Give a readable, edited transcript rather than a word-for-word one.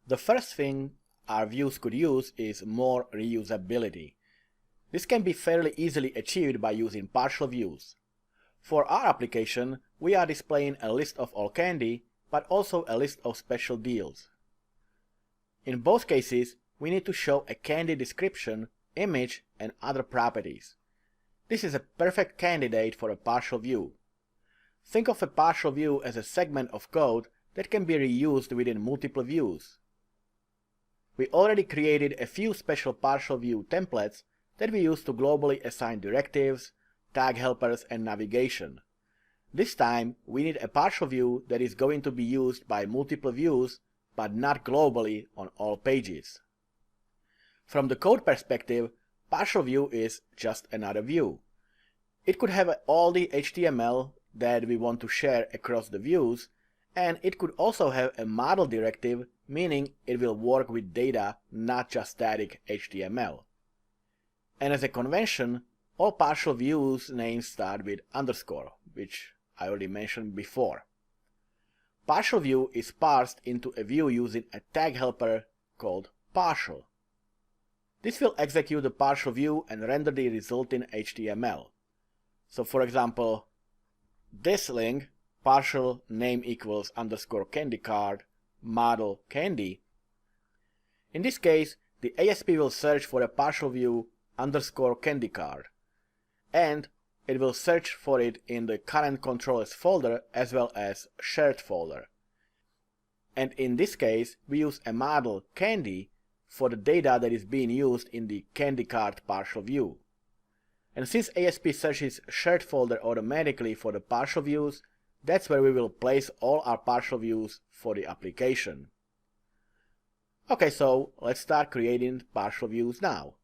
The first thing our views could use is more reusability. This can be fairly easily achieved by using partial views. For our application, we are displaying a list of all candy, but also a list of special deals. In both cases, we need to show a candy description, image, and other properties. This is a perfect candidate for a partial view. Think of a partial view as a segment of code that can be reused within multiple views. We already created a few special partial view templates that we use to globally assign directives, tag helpers, and navigation. This time, we need a partial view that is going to be used by multiple views, but not globally on all pages. From the code perspective, partial view is just another view. It could have all the HTML that we want to share across the views, and it could also have a model directive, meaning it will work with data, not just static HTML. And as a convention, all partial views names start with underscore, which I already mentioned before. Partial view is parsed into a view using a tag helper called partial. This will execute the partial view and render the resulting HTML. So for example, this link, partial name equals underscore candy card, model candy. In this case, the ASP will search for a partial view underscore candy card, and it will search for it in the current controllers folder as well as shared folder. And in this case, we use a model candy for the data that is being used in the candy card partial view. And since ASP searches shared folder automatically for the partial views, that's where we will place all our partial views for the application. Okay, so let's start creating partial views now.